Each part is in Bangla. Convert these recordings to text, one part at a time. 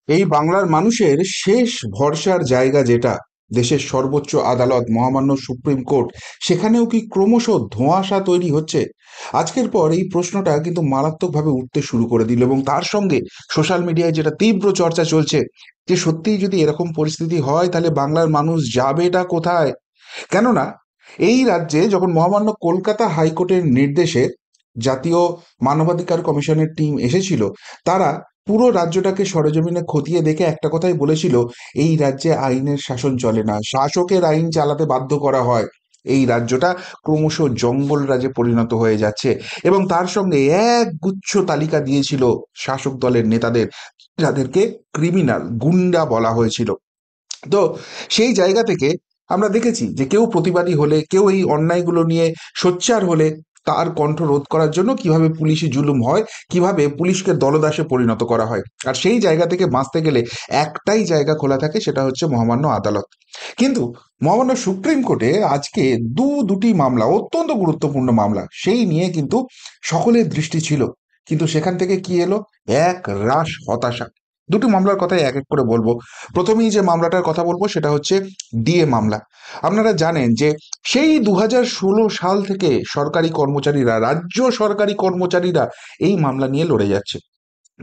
এই বাংলার মানুষের শেষ ভরসার জায়গা যেটা দেশের সর্বোচ্চ আদালত মহামান্য সুপ্রিম কোর্ট, সেখানেও কি ক্রমশ ধোঁয়াশা তৈরি হচ্ছে? আজকের পর এই প্রশ্নটা কিন্তু মারাত্মকভাবে উঠতে শুরু করে দিল, এবং তার সঙ্গে সোশ্যাল মিডিয়ায় যেটা তীব্র চর্চা চলছে যে সত্যিই যদি এরকম পরিস্থিতি হয় তাহলে বাংলার মানুষ যাবেটা কোথায়? কেননা এই রাজ্যে যখন মহামান্য কলকাতা হাইকোর্টের নির্দেশে জাতীয় মানবাধিকার কমিশনের টিম এসেছিল, তারা পুরো রাজ্যটাকে সরেজমিনে খতিয়ে দেখে একটা কথাই বলেছিল: এই রাজ্যে আইনের শাসন চলে না, শাসকের আইন চালাতে বাধ্য করা হয়। এই রাজ্যটা ক্রমশ জঙ্গল রাজ্যে পরিণত হয়ে যাচ্ছে। এবং তার সঙ্গে এক গুচ্ছ তালিকা দিয়েছিল শাসক দলের নেতাদের, যাদেরকে ক্রিমিনাল গুন্ডা বলা হয়েছিল। তো সেই জায়গা থেকে আমরা দেখেছি যে কেউ প্রতিবাদী হলে, কেউ এই অন্যায়গুলো নিয়ে সোচ্চার হলে, তার কণ্ঠ রোধ করার জন্য কিভাবে পুলিশি জুলুম হয়, কিভাবে পুলিশকে দলদাসে পরিণত করা হয়। আর সেই জায়গা থেকে বাঁচতে গেলে একটাই জায়গা খোলা থাকে, সেটা হচ্ছে মহামান্য আদালত। কিন্তু মহামান্য সুপ্রিম কোর্টে আজকে দুটি মামলা, অত্যন্ত গুরুত্বপূর্ণ মামলা, সেই নিয়ে কিন্তু সকলের দৃষ্টি ছিল। কিন্তু সেখান থেকে কি এলো? এক রাশ হতাশা। দুটি মামলার কথাই এক এক করে বলবো। প্রথমেই যে মামলাটার কথা বলবো সেটা হচ্ছে ডিএ মামলা। আপনারা জানেন যে সেই 2016 সাল থেকে সরকারি কর্মচারীরা, রাজ্য সরকারি কর্মচারীরা এই মামলা নিয়ে লড়ে যাচ্ছে।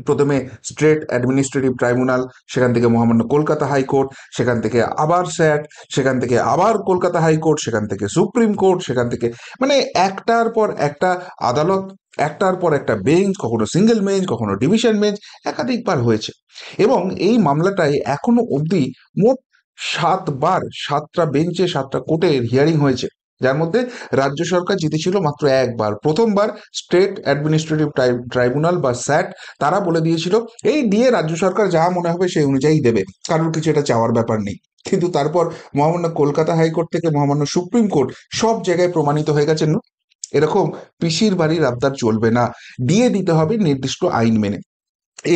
প্রথমে স্টেট অ্যাডমিনিস্ট্রেটিভ ট্রাইব্যুনাল, সেখান থেকে মহামান্য কলকাতা হাইকোর্ট, সেখান থেকে আবার স্যাট, সেখান থেকে আবার কলকাতা হাইকোর্ট, সেখান থেকে সুপ্রিম কোর্ট, সেখান থেকে মানে একটার পর একটা আদালত, একটার পর একটা বেঞ্চ, কখনো সিঙ্গেল বেঞ্চ, কখনো ডিভিশন বেঞ্চ, একাধিকবার হয়েছে। এবং এই মামলাটায় এখনো অবধি মোট 7 বার 7টা বেঞ্চে 7টা কোর্টে হিয়ারিং হয়েছে, যার মধ্যে রাজ্য সরকার জিতেছিল মাত্র একবার। প্রথমবার স্টেট অ্যাডমিনিস্ট্রেটিভ ট্রাইব্যুনাল বা স্যাট, তারা বলে দিয়েছিল এই ডিএ রাজ্য সরকার যা মনে হবে সেই অনুযায়ী দেবে, কারোর কিছু এটা চাওয়ার ব্যাপার নেই। কিন্তু তারপর মহামান্য কলকাতা হাইকোর্ট থেকে মহামান্য সুপ্রিম কোর্ট সব জায়গায় প্রমাণিত হয়ে গেছে, না, এরকম পিসির বাড়ির আবদার চলবে না, ডিএ দিতে হবে নির্দিষ্ট আইন মেনে।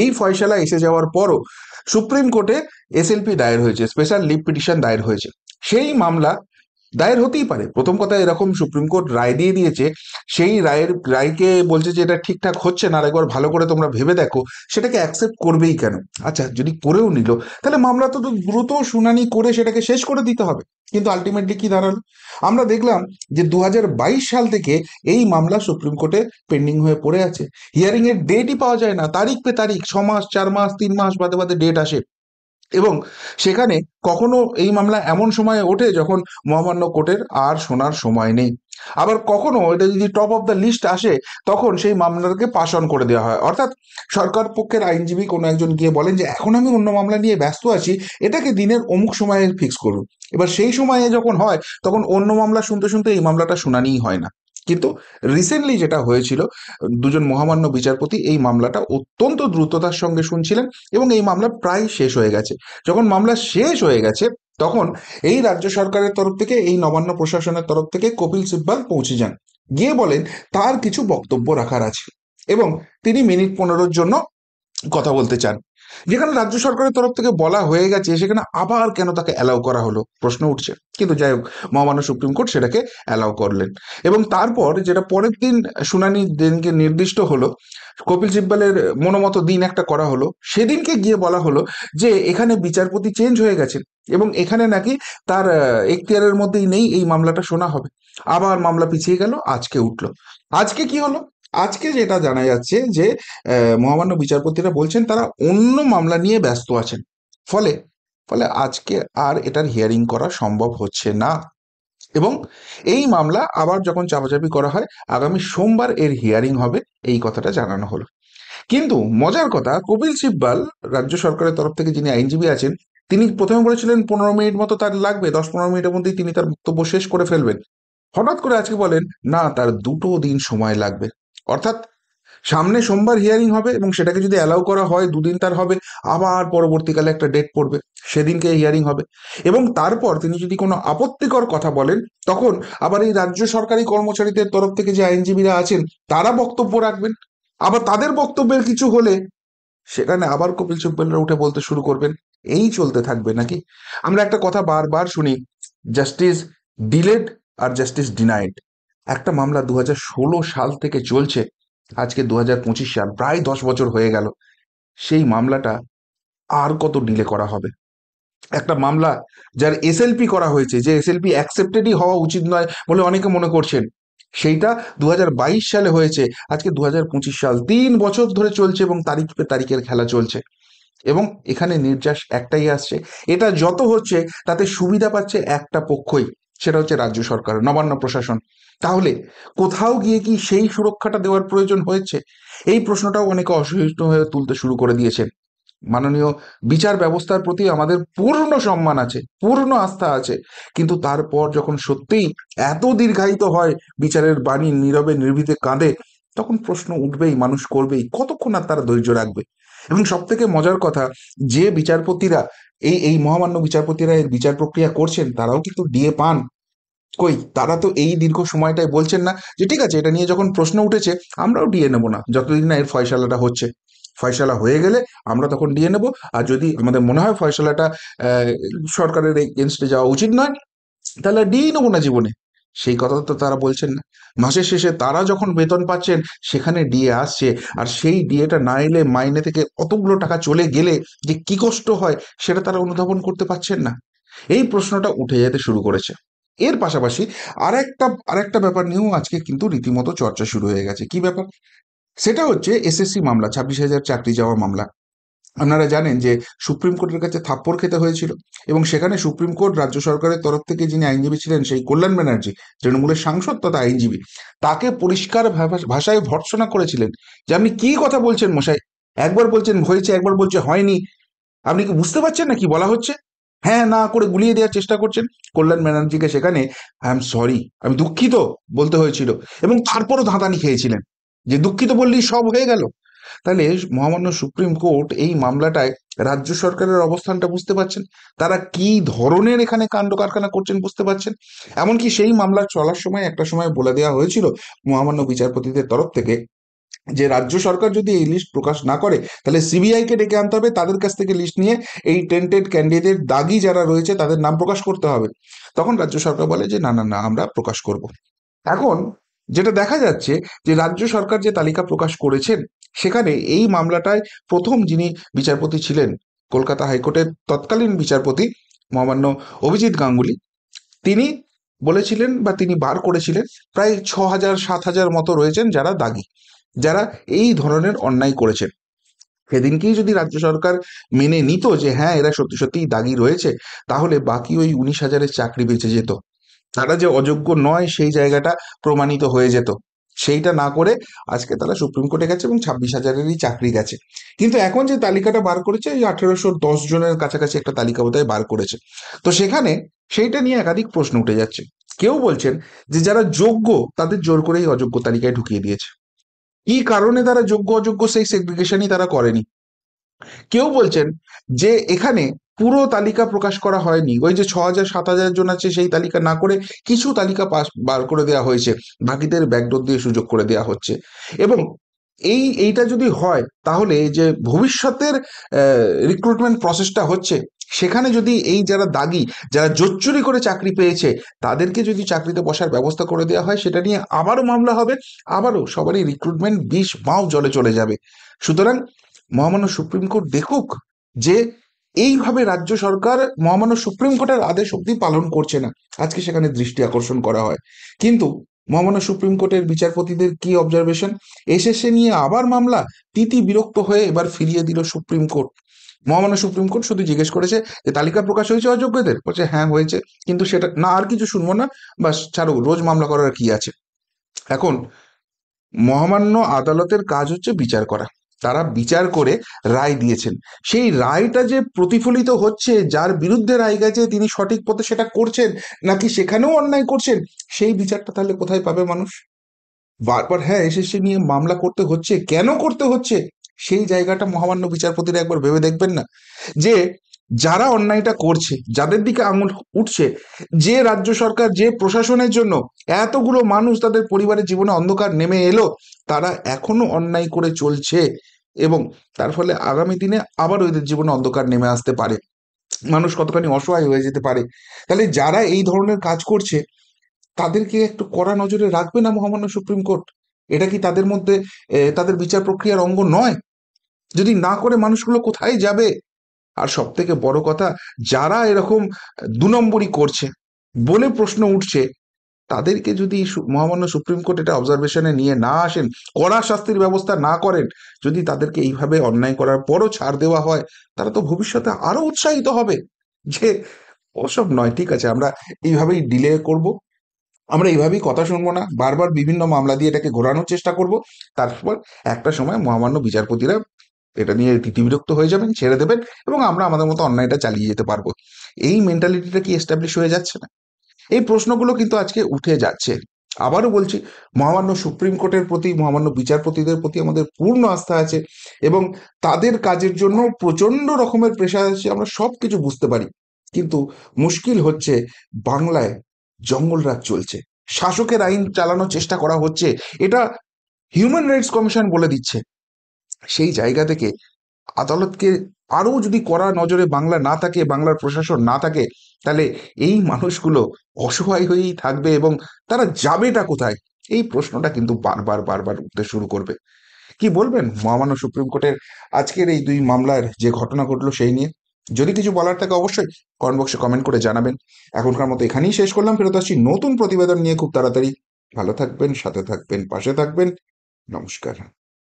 এই ফয়সালা এসে যাওয়ার পরও সুপ্রিম কোর্টে এসএলপি দায়ের হয়েছে, স্পেশাল লিভ পিটিশন দায়ের হয়েছে। সেই মামলা দায়ের হতেই পারে। প্রথম কথা, এরকম সুপ্রিম কোর্ট রায় দিয়ে দিয়েছে, সেই রায়কে বলছে যে এটা ঠিকঠাক হচ্ছে না, আর একবার ভালো করে তোমরা ভেবে দেখো, সেটাকে অ্যাকসেপ্ট করবেই কেন? আচ্ছা, যদি করেও নিল, তাহলে মামলা তো দ্রুত শুনানি করে সেটাকে শেষ করে দিতে হবে। কিন্তু আলটিমেটলি কি দাঁড়ালো? আমরা দেখলাম যে 2022 সাল থেকে এই মামলা সুপ্রিম কোর্টে পেন্ডিং হয়ে পড়ে আছে। হিয়ারিং এর ডেটই পাওয়া যায় না, তারিখ পে তারিখ, 6 মাস, 4 মাস, 3 মাস বাদে বাদে ডেট আসে। এবং সেখানে কখনো এই মামলা এমন সময়ে ওঠে যখন মহামান্য কোর্টের আর শোনার সময় নেই। আবার কখনো এটা যদি টপ অফ দ্য লিস্ট আসে, তখন সেই মামলাটাকে পাশ অন করে দেওয়া হয়। অর্থাৎ সরকার পক্ষের আইনজীবী কোনো একজন গিয়ে বলেন যে এখন আমি অন্য মামলা নিয়ে ব্যস্ত আছি, এটাকে দিনের অমুক সময়ে ফিক্স করুন। এবার সেই সময়ে যখন হয়, তখন অন্য মামলা শুনতে শুনতে এই মামলাটা শুনানিই হয় না। কিন্তু রিসেন্টলি যেটা হয়েছিল, দুজন মহামান্য বিচারপতি এই মামলাটা অত্যন্ত দ্রুততার সঙ্গে শুনছিলেন, এবং এই মামলা প্রায় শেষ হয়ে গেছে। যখন মামলা শেষ হয়ে গেছে, তখন এই রাজ্য সরকারের তরফ থেকে, এই নবান্ন প্রশাসনের তরফ থেকে কপিল সিব্বল পৌঁছে যান, গিয়ে বলেন তার কিছু বক্তব্য রাখার আছে, এবং তিনি মিনিট 15-র জন্য কথা বলতে চান। যেখানে রাজ্য সরকারের তরফ থেকে বলা হয়ে গেছে, সেখানে আবার কেন তাকে অ্যালাউ করা হলো প্রশ্ন উঠছে। কিন্তু যাই হোক, মহামান্য সুপ্রিম কোর্ট সেটাকে অ্যালাউ করলেন। এবং তারপর যেটা পরের দিন শুনানি দিনকে নির্দিষ্ট হলো, কপিল সিব্বলের মনোমতো দিন একটা করা হলো, সেদিনকে গিয়ে বলা হলো যে এখানে বিচারপতি চেঞ্জ হয়ে গেছেন, এবং এখানে নাকি তার এখতিয়ারের মধ্যেই নেই, এই মামলাটা শোনা হবে। আবার মামলা পিছিয়ে গেল, আজকে উঠলো। আজকে কি হলো? আজকে যেটা জানা যাচ্ছে যে মহামান্য বিচারপতিরা বলছেন তারা অন্য মামলা নিয়ে ব্যস্ত আছেন। ফলে ফলে আজকে আর এটার হিয়ারিং করা সম্ভব হচ্ছে না। এবং এই মামলা আবার যখন চাপাচাপি করা হয়, আগামী সোমবার এর হিয়ারিং হবে, এই কথাটা জানানো হলো। কিন্তু মজার কথা, কপিল সিব্বল, রাজ্য সরকারের তরফ থেকে যিনি আইনজীবী আছেন, তিনি প্রথমে বলেছিলেন 15 মিনিট মতো তার লাগবে, 10-15 মিনিটের মধ্যেই তিনি তার বক্তব্য শেষ করে ফেলবেন। হঠাৎ করে আজকে বলেন না, তার 2 দিন সময় লাগবে। অর্থাৎ সামনে সোমবার হিয়ারিং হবে, এবং সেটাকে যদি অ্যালাউ করা হয় 2 দিন তার হবে, আবার পরবর্তীকালে একটা ডেট পড়বে, সেদিনকে হিয়ারিং হবে। এবং তারপর তিনি যদি কোনো আপত্তিকর কথা বলেন, তখন আবার এই রাজ্য সরকারি কর্মচারীদের তরফ থেকে যে আইনজীবীরা আছেন, তারা বক্তব্য রাখবেন। আবার তাদের বক্তব্যের কিছু হলে সেখানে আবার কপিল সিব্বলরা উঠে বলতে শুরু করবেন। এই চলতে থাকবে নাকি? আমরা একটা কথা বারবার শুনি, জাস্টিস ডিলেড আর জাস্টিস ডিনাইড। একটা মামলা 2016 সাল থেকে চলছে, আজকে 2025 সাল, প্রায় 10 বছর হয়ে গেল। সেই মামলাটা আর কত ডিলে করা হবে? একটা মামলা যার এসএলপি করা হয়েছে, যে এসএলপি অ্যাকসেপ্টেডই হওয়া উচিত নয় বলে অনেকে মনে করছেন, সেইটা 2022 সালে হয়েছে, আজকে 2025 সাল, 3 বছর ধরে চলছে এবং তারিখ পে তারিখের খেলা চলছে। এবং এখানে নির্যাস একটাই আসছে, এটা যত হচ্ছে তাতে সুবিধা পাচ্ছে একটা পক্ষই, সেটা হচ্ছে রাজ্য সরকার, নবান্ন প্রশাসন। তাহলে কোথাও গিয়ে কি সেই সুরক্ষাটা দেওয়ার প্রয়োজন হয়েছে? এই প্রশ্নটাও অনেকে অসহিষ্ণু হয়ে তুলতে শুরু করে দিয়েছেন। মাননীয় বিচার ব্যবস্থার প্রতি আমাদের পূর্ণ সম্মান আছে, পূর্ণ আস্থা আছে, কিন্তু তারপর যখন সত্যিই এত দীর্ঘায়িত হয়, বিচারের বাণী নীরবে নির্ভীতে কাঁদে, তখন প্রশ্ন উঠবেই, মানুষ করবেই, কতক্ষণ আর তারা ধৈর্য রাখবে? এবং সব থেকে মজার কথা, যে বিচারপতিরা এই এই মহামান্য বিচারপতিরা এর বিচার প্রক্রিয়া করছেন, তারাও কিন্তু ডিএ পান। কই, তারা তো এই দীর্ঘ সময়টাই বলছেন না যে ঠিক আছে, এটা নিয়ে যখন প্রশ্ন উঠেছে আমরাও ডিএ নেবো না, যতদিন না এর ফয়সালাটা হচ্ছে। ফয়সালা হয়ে গেলে আমরা তখন ডিএ নেবো, আর যদি আমাদের মনে হয় ফয়সালাটা সরকারের এগেনস্টে যাওয়া উচিত নয়, তাহলে ডিএ নেবো না জীবনে। সেই কথা তো তারা বলছেন না। মাসের শেষে তারা যখন বেতন পাচ্ছেন, সেখানে ডিএ আসছে, আর সেই ডিএটা না এলে মাইনে থেকে অতগুলো টাকা চলে গেলে যে কি কষ্ট হয়, সেটা তারা অনুধাবন করতে পারছেন না। এই প্রশ্নটা উঠে যেতে শুরু করেছে। এর পাশাপাশি আরেকটা ব্যাপার নিয়েও আজকে কিন্তু রীতিমতো চর্চা শুরু হয়ে গেছে। কি ব্যাপার? সেটা হচ্ছে এসএসসি মামলা, 26,000 চাকরি যাওয়া মামলা। আপনারা জানেন যে সুপ্রিম কোর্টের কাছে থাপ্পড় খেতে হয়েছিল, এবং সেখানে সুপ্রিম কোর্ট রাজ্য সরকারের তরফ থেকে যিনি আইনজীবী ছিলেন, সেই কল্যাণ ব্যানার্জি, তৃণমূলের সাংসদ তথা আইনজীবী, তাকে পরিষ্কার ভাষায় ভর্ৎসনা করেছিলেন যে আপনি কি কথা বলছেন মশাই, একবার বলছেন হয়েছে, একবার বলছে হয়নি, আপনি কি বুঝতে পারছেন না কি বলা হচ্ছে? হ্যাঁ না করে গুলিয়ে দেওয়ার চেষ্টা করছেন। কল্যাণ ব্যানার্জিকে সেখানে আই এম সরি, আমি দুঃখিত বলতে হয়েছিল, এবং তারপরও ধাঁধানি খেয়েছিলেন যে দুঃখিত বললেই সব হয়ে গেল। তাহলে মহামান্য সুপ্রিম কোর্ট এই মামলাটায় রাজ্য সরকারের অবস্থানটা বুঝতে পারছেন, তারা কি ধরনের এখানে কাণ্ড কারখানা করছেন বুঝতে পারছেন। এমনকি সেই মামলা চলার সময় একটা সময় বলে দেওয়া হয়েছিল মহামান্য বিচারপতিদের তরফ থেকে যে রাজ্য সরকার যদি এই লিস্ট প্রকাশ না করে, তাহলে সিবিআই কে ডেকে আনতে হবে, তাদের কাছ থেকে লিস্ট নিয়ে এই টেন্টেড ক্যান্ডিডেট দাগি যারা রয়েছে তাদের নাম প্রকাশ করতে হবে। তখন রাজ্য সরকার বলে যে না না না, আমরা প্রকাশ করব। এখন যেটা দেখা যাচ্ছে, যে রাজ্য সরকার যে তালিকা প্রকাশ করেছেন, সেখানে এই মামলাটায় প্রথম যিনি বিচারপতি ছিলেন, কলকাতা হাইকোর্টের তৎকালীন বিচারপতি মহামান্য অভিজিৎ গাঙ্গুলি, তিনি বলেছিলেন বা তিনি বার করেছিলেন প্রায় 6,000 7,000 মতো রয়েছেন যারা দাগি, যারা এই ধরনের অন্যায় করেছেন। সেদিনকেই যদি রাজ্য সরকার মেনে নিত যে হ্যাঁ এরা সত্যি সত্যিই দাগি রয়েছে, তাহলে বাকি ওই 19,000-এর চাকরি বেঁচে যেত, তারা যে অযোগ্য নয় সেই জায়গাটা প্রমাণিত হয়ে যেত। সেইটা না করে আজকে তারা সুপ্রিম কোর্টে গেছে এবং 26,000-এরই চাকরি গেছে। কিন্তু এখন যে তালিকাটা বার করেছে, এই 1,810 জনের কাছাকাছি একটা তালিকা বোধহয় বার করেছে। তো সেখানে সেইটা নিয়ে একাধিক প্রশ্ন উঠে যাচ্ছে। কেউ বলছেন যে যারা যোগ্য তাদের জোর করে এই অযোগ্য তালিকায় ঢুকিয়ে দিয়েছে, কি কারণে তারা যোগ্য অযোগ্য সেই সেগ্রিগেশনই তারা করেনি। কেউ বলছেন যে এখানে পুরো তালিকা প্রকাশ করা হয়নি, ওই যে 6,000 7,000 জন আছে সেই তালিকা না করে কিছু তালিকা পাস বার করে দেওয়া হয়েছে, বাকিদের ব্যাকডোর দিয়ে সুযোগ করে দেওয়া হচ্ছে। এবং এইটা যদি হয়, তাহলে যে ভবিষ্যতের রিক্রুটমেন্ট প্রসেসটা হচ্ছে, সেখানে যদি এই যারা দাগি, যারা জোচ্চুরি করে চাকরি পেয়েছে, তাদেরকে যদি চাকরিতে বসার ব্যবস্থা করে দেওয়া হয়, সেটা নিয়ে আবারও মামলা হবে, আবারও সবারই রিক্রুটমেন্ট 20 বাও জলে চলে যাবে। সুতরাং মহামান্য সুপ্রিম কোর্ট দেখুক যে এইভাবে রাজ্য সরকার মহামান্য সুপ্রিম কোর্টের আদেশ অব্দি পালন করছে না, আজকে সেখানে দৃষ্টি আকর্ষণ করা হয়। কিন্তু মহামান্য সুপ্রিম কোর্টের বিচারপতিদের কি অবজারভেশন, এসএসসি নিয়ে আবার মামলা, তিতি বিরক্ত হয়ে এবার ফিরিয়ে দিল সুপ্রিম কোর্ট। মহামান্য সুপ্রিম কোর্ট শুধু জিজ্ঞেস করেছে যে তালিকা প্রকাশ হয়েছে অযোগ্যদের, বলছে হ্যাঁ হয়েছে, কিন্তু সেটা না, আর কিছু শুনবো না, বাস ছাড়ো, রোজ মামলা করার কি আছে। এখন মহামান্য আদালতের কাজ হচ্ছে বিচার করা, তারা বিচার করে রায় দিয়েছেন, সেই রায়টা যে প্রতিফলিত হচ্ছে, যার বিরুদ্ধে রায় গেছে তিনি সঠিক পথে সেটা করছেন নাকি সেখানেও অন্যায় করছেন, সেই বিচারটা তাহলে কোথায় পাবে মানুষ? বারবার হ্যাঁ এসএসসি নিয়ে মামলা করতে হচ্ছে, কেন করতে হচ্ছে, সেই জায়গাটা মহামান্য বিচারপতিরা একবার ভেবে দেখবেন না? যে যারা অন্যায়টা করছে, যাদের দিকে আঙুল উঠছে, যে রাজ্য সরকার, যে প্রশাসনের জন্য এতগুলো মানুষ তাদের পরিবারের জীবনে অন্ধকার নেমে এলো, তারা এখনো অন্যায় করে চলছে, এবং তার ফলে আগামী দিনে আবার ওদের জীবনে অন্ধকার নেমে আসতে পারে, মানুষ কতখানি অসহায় হয়ে যেতে পারে। তাহলে যারা এই ধরনের কাজ করছে, তাদেরকে একটু কড়া নজরে রাখবে না মহামান্য সুপ্রিম কোর্ট? এটা কি তাদের মধ্যে তাদের বিচার প্রক্রিয়ার অঙ্গ নয়? যদি না করে মানুষগুলো কোথায় যাবে? আর সব থেকে বড় কথা, যারা এরকম 2 নম্বরই করছে বলে প্রশ্ন উঠছে, তাদেরকে যদি মহামান্য সুপ্রিম কোর্ট এটা অবজারভেশনে নিয়ে না আসেন, কড়া শাস্তির ব্যবস্থা না করেন, যদি তাদেরকে এইভাবে অন্যায় করার পরও ছাড় দেওয়া হয়, তারা তো ভবিষ্যতে আরো উৎসাহিত হবে যে ওসব নয়, ঠিক আছে, আমরা এইভাবেই ডিলে করব, আমরা এইভাবেই কথা শুনবো না, বারবার বিভিন্ন মামলা দিয়ে এটাকে ঘোরানোর চেষ্টা করব। তারপর একটা সময় মহামান্য বিচারপতিরা এটা নিয়ে তিতিবিরক্ত হয়ে যাবেন, ছেড়ে দেবেন, এবং আমরা আমাদের মতো অন্যায়টা চালিয়ে যেতে পারবো। এই মেন্টালিটিটা কি এস্টাবলিশ হয়ে যাচ্ছে না? এই প্রশ্নগুলো কিন্তু আজকে উঠে যাচ্ছে। আবারও বলছি, মহামান্য সুপ্রিম কোর্টের প্রতি, মহামান্য বিচারপতিদের প্রতি আমাদের পূর্ণ আস্থা আছে, এবং তাদের কাজের জন্য প্রচন্ড রকমের প্রেশার আছে, আমরা সব কিছু বুঝতে পারি। কিন্তু মুশকিল হচ্ছে, বাংলায় জঙ্গলরাজ চলছে, শাসকের আইন চালানোর চেষ্টা করা হচ্ছে, এটা হিউম্যান রাইটস কমিশন বলে দিচ্ছে। সেই জায়গা থেকে আদালতকে আরো যদি কড়া নজরে বাংলা না থাকে, বাংলার প্রশাসন না থাকে, তাহলে এই মানুষগুলো অসহায় হয়েই থাকবে, এবং তারা যাবেটা কোথায়? এই প্রশ্নটা কিন্তু বারবার বারবার উঠতে শুরু করবে। কি বলবেন মহামান্য সুপ্রিম কোর্টের আজকের এই 2 মামলার যে ঘটনা ঘটলো সেই নিয়ে? যদি কিছু বলার থাকে অবশ্যই কমেন্ট বক্সে কমেন্ট করে জানাবেন। এখনকার মতো এখানেই শেষ করলাম, ফেরত আসছি নতুন প্রতিবেদন নিয়ে খুব তাড়াতাড়ি। ভালো থাকবেন, সাথে থাকবেন, পাশে থাকবেন। নমস্কার।